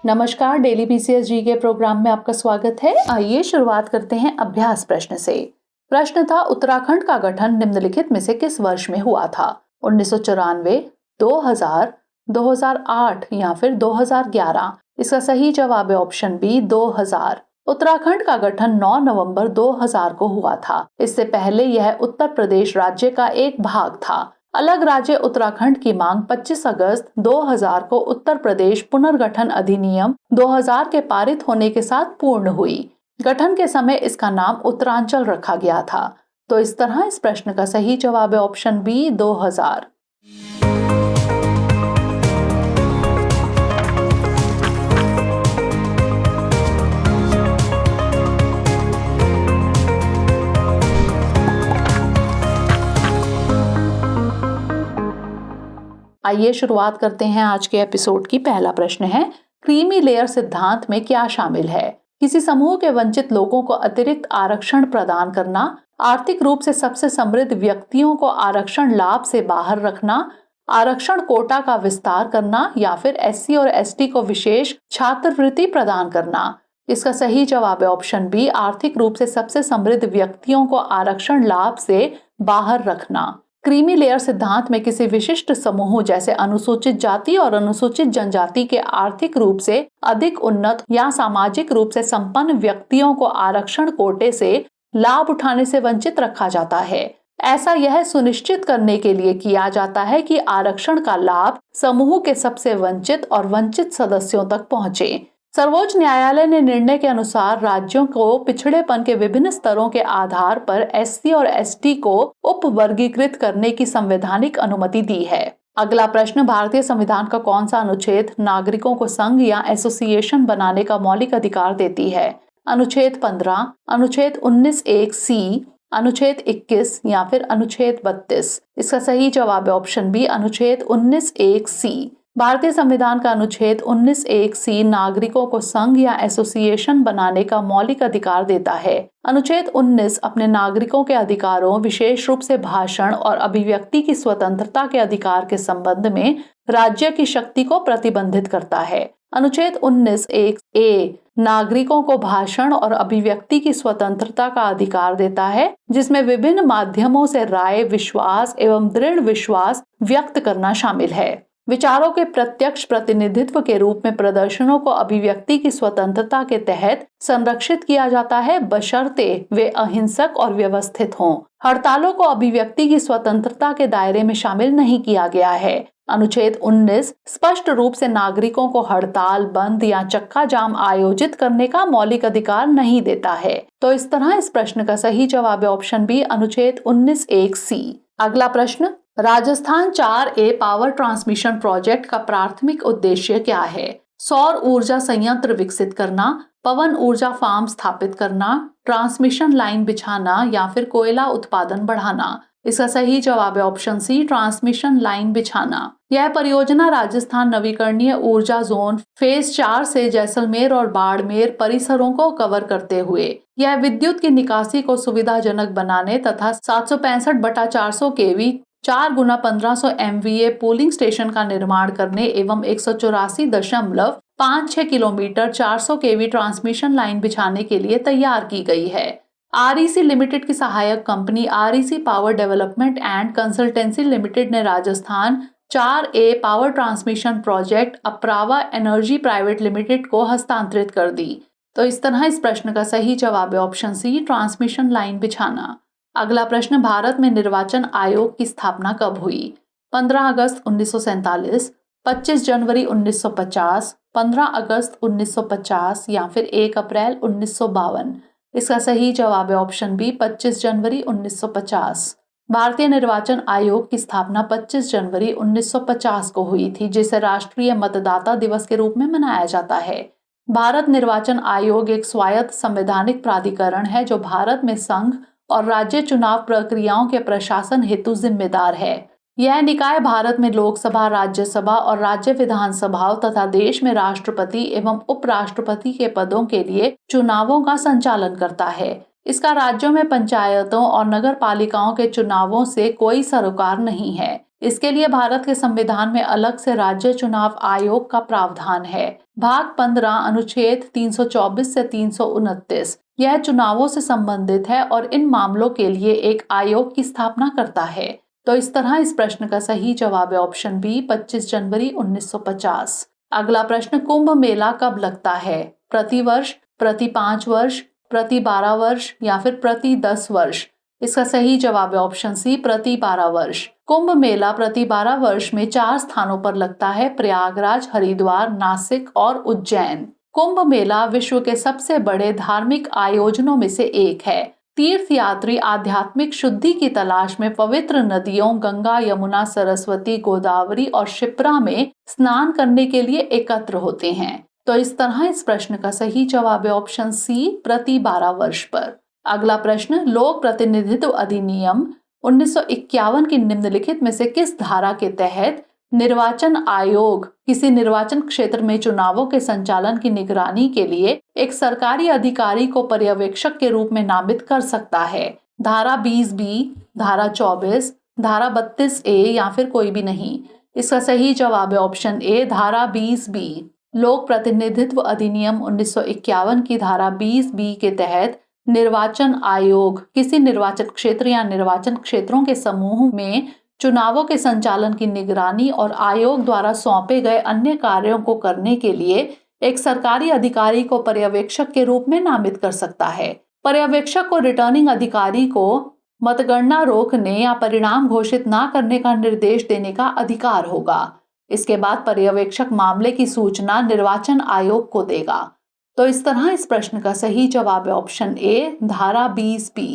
नमस्कार, daily BCS जी के programme में आपका स्वागत है। आइए शुरुआत करते हैं अभ्यास प्रश्न से। प्रश्न था, उत्तराखंड का गठन निम्नलिखित में से किस वर्ष में हुआ था? 1994, 2000, 2008 या फिर 2011? इसका सही जवाब है ऑप्शन बी, 2000। उत्तराखंड का गठन 9 नवंबर 2000 को हुआ था। इससे पहले यह उत्तर प्रदेश राज्य का एक भाग था। अलग राज्य उत्तराखंड की मांग 25 अगस्त 2000 को उत्तर प्रदेश पुनर्गठन अधिनियम 2000 के पारित होने के साथ पूर्ण हुई। गठन के समय इसका नाम उत्तरांचल रखा गया था। तो इस तरह इस प्रश्न का सही जवाब है ऑप्शन बी, 2000। आइए शुरुआत करते हैं आज के एपिसोड की। पहला प्रश्न है, क्रीमी लेयर सिद्धांत में क्या शामिल है? किसी समूह के वंचित लोगों को अतिरिक्त आरक्षण प्रदान करना, आर्थिक रूप से सबसे समृद्ध व्यक्तियों को आरक्षण लाभ से बाहर रखना, आरक्षण कोटा का विस्तार करना या फिर एससी और एसटी को विशेष छात्रवृत्ति प्रदान करना? इसका सही जवाब है ऑप्शन बी, आर्थिक रूप से सबसे समृद्ध व्यक्तियों को आरक्षण लाभ से बाहर रखना। क्रीमी लेयर सिद्धांत में किसी विशिष्ट समूह जैसे अनुसूचित जाति और अनुसूचित जनजाति के आर्थिक रूप से अधिक उन्नत या सामाजिक रूप से संपन्न व्यक्तियों को आरक्षण कोटे से लाभ उठाने से वंचित रखा जाता है। ऐसा यह सुनिश्चित करने के लिए किया जाता है कि आरक्षण का लाभ समूह के सबसे वंचित और वंचित सदस्यों तक पहुंचे। सर्वोच्च न्यायालय ने निर्णय के अनुसार राज्यों को पिछड़ेपन के विभिन्न स्तरों के आधार पर एससी और एसटी को उपवर्गीकृत करने की संवैधानिक अनुमति दी है। अगला प्रश्न, भारतीय संविधान का कौन सा अनुच्छेद नागरिकों को संघ या एसोसिएशन बनाने का मौलिक अधिकार देती है? अनुच्छेद 15, अनुच्छेद 19(1)(c), अनुच्छेद 21 या फिर अनुच्छेद 32? इसका सही जवाब है ऑप्शन बी, अनुच्छेद 19(1)(c). भारतीय संविधान का अनुच्छेद 19(1)(c) नागरिकों को संघ या एसोसिएशन बनाने का मौलिक अधिकार देता है। अनुच्छेद 19 अपने नागरिकों के अधिकारों, विशेष रूप से भाषण और अभिव्यक्ति की स्वतंत्रता के अधिकार के संबंध में राज्य की शक्ति को प्रतिबंधित करता है। अनुच्छेद 19(1)(a) नागरिकों को भाषण और अभिव्यक्ति की स्वतंत्रता का अधिकार देता है, जिसमें विभिन्न माध्यमों से राय, विश्वास एवं दृढ़ विश्वास व्यक्त करना शामिल है। विचारों के प्रत्यक्ष प्रतिनिधित्व के रूप में प्रदर्शनों को अभिव्यक्ति की स्वतंत्रता के तहत संरक्षित किया जाता है, बशर्ते वे अहिंसक और व्यवस्थित हों। हड़तालों को अभिव्यक्ति की स्वतंत्रता के दायरे में शामिल नहीं किया गया है। अनुच्छेद 19 स्पष्ट रूप से नागरिकों को हड़ताल, बंद या चक्का जाम आयोजित करने का मौलिक अधिकार नहीं देता है। तो इस तरह इस प्रश्न का सही जवाब है ऑप्शन बी, अनुच्छेद 19(1)(c). अगला प्रश्न, Rajasthan 4A power transmission project का प्राथमिक उद्देश्य क्या है? सौर ऊर्जा संयंत्र विकसित करना, पवन ऊर्जा फार्म स्थापित करना, ट्रांसमिशन लाइन बिछाना या फिर कोयला उत्पादन बढ़ाना? इसका सही जवाब है ऑप्शन सी, ट्रांसमिशन लाइन बिछाना। यह परियोजना राजस्थान नवीकरणीय ऊर्जा जोन फेज 4 से जैसलमेर और बाड़मेर परिसरों को कवर करते हुए यह विद्युत की निकासी को सुविधाजनक बनाने तथा 765/400 kV 4x1500 MVA pooling station का निर्माण करने एवं 184.56 किलोमीटर 400 kV ट्रांसमिशन लाइन बिछाने के लिए तैयार की गई है। REC लिमिटेड की सहायक company REC power development and consultancy limited ने Rajasthan 4A power transmission project Aprava energy private limited को हस्तांतरित कर दी। तो इस तरह इस प्रश्न का सही जवाब है ऑप्शन सी, ट्रांसमिशन लाइन बिछाना। अगला प्रश्न, भारत में निर्वाचन आयोग की स्थापना कब हुई? 15 अगस्त 1947, 25 जनवरी 1950, 15 अगस्त 1950 या फिर 1 अप्रैल 1952? इसका सही जवाब है ऑप्शन बी, 25 जनवरी 1950। भारतीय निर्वाचन आयोग की स्थापना 25 जनवरी 1950 को हुई थी, जिसे राष्ट्रीय मतदाता दिवस के रूप में मनाया जाता है। भारत निर्वाचन आयोग एक स्वायत्त संवैधानिक प्राधिकरण है जो भारत में संघ और राज्य चुनाव प्रक्रियाओं के प्रशासन हेतु जिम्मेदार है। यह निकाय भारत में लोकसभा, राज्यसभा और राज्य विधानसभाओं तथा देश में राष्ट्रपति एवं उपराष्ट्रपति के पदों के लिए चुनावों का संचालन करता है। इसका राज्यों में पंचायतों और नगर पालिकाओं के चुनावों से कोई सरोकार नहीं है। इसके लिए भारत के संविधान में अलग से राज्य चुनाव आयोग का प्रावधान है। भाग 15 अनुच्छेद 324 से 329 यह चुनावों से संबंधित है और इन मामलों के लिए एक आयोग की स्थापना करता है। तो इस तरह इस प्रश्न का सही जवाब है ऑप्शन बी 25 जनवरी 1950। अगला प्रश्न, कुंभ मेला कब लगता है? प्रति वर्ष, प्रति 5 वर्ष, प्रति 12 वर्ष या फिर प्रति 10 वर्ष? इसका सही जवाब है ऑप्शन सी प्रति 12 वर्ष। कुंभ मेला प्रति 12 वर्ष में 4 स्थानों पर लगता है, प्रयागराज, हरिद्वार, नासिक और उज्जैन। कुंभ मेला विश्व के सबसे बड़े धार्मिक आयोजनों में से एक है। तीर्थ यात्री आध्यात्मिक शुद्धि की तलाश में पवित्र नदियों गंगा, यमुना, सरस्वती, गोदावरी और शिप्रा में स्नान करने के लिए एकत्र होते हैं। तो इस तरह इस प्रश्न का सही जवाब है ऑप्शन सी प्रति 12 वर्ष पर। अगला प्रश्न, लोक प्रतिनिधित्व अधिनियम 1951 की निम्नलिखित में से किस धारा के तहत निर्वाचन आयोग किसी निर्वाचन क्षेत्र में चुनावों के संचालन की निगरानी के लिए एक सरकारी अधिकारी को पर्यवेक्षक के रूप में नामित कर सकता है? धारा 20B, धारा 24, धारा 32A या फिर कोई भी नहीं? इसका सही जवाब है ऑप्शन ए धारा 20B। लोक प्रतिनिधित्व अधिनियम 1951 की धारा 20B के तहत निर्वाचन आयोग किसी निर्वाचन क्षेत्र या निर्वाचन क्षेत्रों के समूह में चुनावों के संचालन की निगरानी और आयोग द्वारा सौंपे गए अन्य कार्यों को करने के लिए एक सरकारी अधिकारी को पर्यवेक्षक के रूप में नामित कर सकता है। पर्यवेक्षक को रिटर्निंग अधिकारी को मतगणना रोकने या परिणाम घोषित न करने का निर्देश देने का अधिकार होगा। इसके बाद पर्यवेक्षक मामले की सूचना निर्वाचन आयोग को देगा। तो इस तरह इस प्रश्न का सही जवाब है ऑप्शन ए धारा 20B।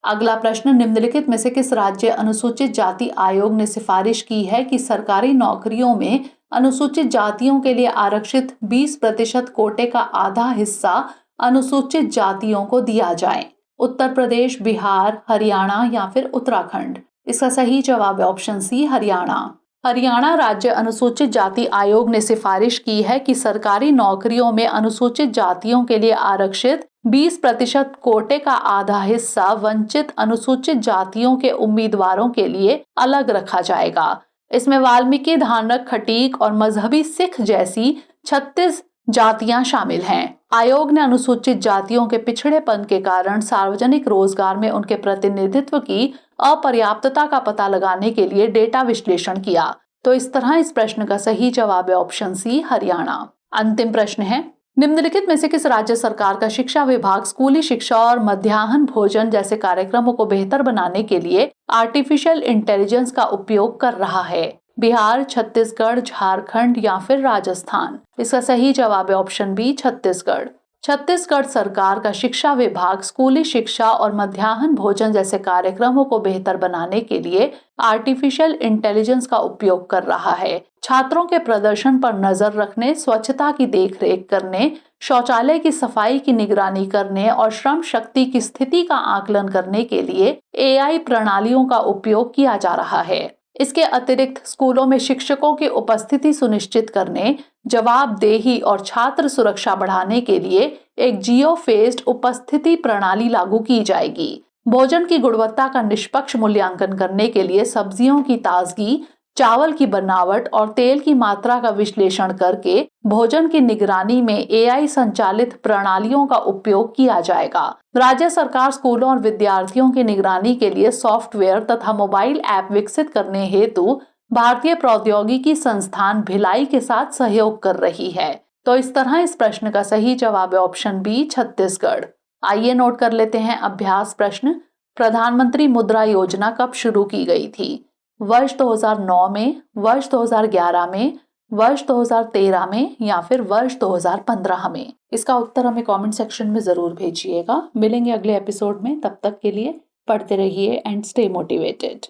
अगला प्रश्न, निम्नलिखित में से किस राज्य अनुसूचित जाति आयोग ने सिफारिश की है कि सरकारी नौकरियों में अनुसूचित जातियों के लिए आरक्षित 20% कोटे का आधा हिस्सा अनुसूचित जातियों को दिया जाए? उत्तर प्रदेश, बिहार, हरियाणा या फिर उत्तराखंड? इसका सही जवाब है ऑप्शन सी हरियाणा। हरियाणा राज्य अनुसूचित जाति आयोग ने सिफारिश की है कि सरकारी नौकरियों में अनुसूचित जातियों के लिए आरक्षित 20% कोटे का आधा हिस्सा वंचित अनुसूचित जातियों के उम्मीदवारों के लिए अलग रखा जाएगा। इसमें वाल्मीकि, धानक, खटीक और मजहबी सिख जैसी 36 जातियां शामिल हैं। आयोग ने अनुसूचित जातियों के पिछड़ेपन के कारण सार्वजनिक रोजगार में उनके प्रतिनिधित्व की अपर्याप्तता का पता लगाने के लिए डेटा विश्लेषण किया। तो इस तरह इस प्रश्न का सही जवाब है ऑप्शन सी हरियाणा। अंतिम प्रश्न है, निम्नलिखित में से किस राज्य सरकार का शिक्षा विभाग स्कूली शिक्षा और मध्याह्न भोजन जैसे कार्यक्रमों को बेहतर बनाने के लिए आर्टिफिशियल इंटेलिजेंस का उपयोग कर रहा है? बिहार, छत्तीसगढ़, झारखंड या फिर राजस्थान? इसका सही जवाब है ऑप्शन बी छत्तीसगढ़। छत्तीसगढ़ सरकार का शिक्षा विभाग स्कूली शिक्षा और मध्याह्न भोजन जैसे कार्यक्रमों को बेहतर बनाने के लिए आर्टिफिशियल इंटेलिजेंस का उपयोग कर रहा है। छात्रों के प्रदर्शन पर नजर रखने, स्वच्छता की देखरेख करने, शौचालय की सफाई की निगरानी करने और श्रम शक्ति की स्थिति का आकलन करने के लिए AI प्रणालियों का उपयोग किया जा रहा है। इसके अतिरिक्त स्कूलों में शिक्षकों की उपस्थिति सुनिश्चित करने, जवाबदेही और छात्र सुरक्षा बढ़ाने के लिए एक जियो फेस्ड उपस्थिति प्रणाली लागू की जाएगी। भोजन की गुणवत्ता का निष्पक्ष मूल्यांकन करने के लिए सब्जियों की ताजगी, चावल की बनावट और तेल की मात्रा का विश्लेषण करके भोजन की निगरानी में AI संचालित प्रणालियों का उपयोग किया जाएगा। राज्य सरकार स्कूलों और विद्यार्थियों की निगरानी के लिए सॉफ्टवेयर तथा मोबाइल ऐप विकसित करने हेतु भारतीय प्रौद्योगिकी संस्थान भिलाई के साथ सहयोग कर रही है। तो इस तरह इस प्रश्न का सही जवाब है ऑप्शन बी छत्तीसगढ़। आइए नोट कर लेते हैं अभ्यास प्रश्न। प्रधानमंत्री मुद्रा योजना कब शुरू की गई थी? वर्ष 2009 में, वर्ष 2011 में, वर्ष 2013 में या फिर वर्ष 2015 में? इसका उत्तर हमें कमेंट सेक्शन में जरूर भेजिएगा। मिलेंगे अगले एपिसोड में, तब तक के लिए पढ़ते रहिए and stay motivated.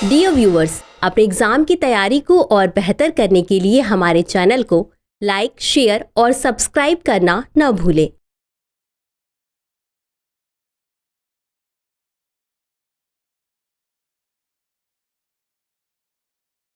Dear viewers, अपने एग्जाम की तैयारी को और बेहतर करने के लिए हमारे चैनल को लाइक, शेयर और सब्सक्राइब करना न भूलें।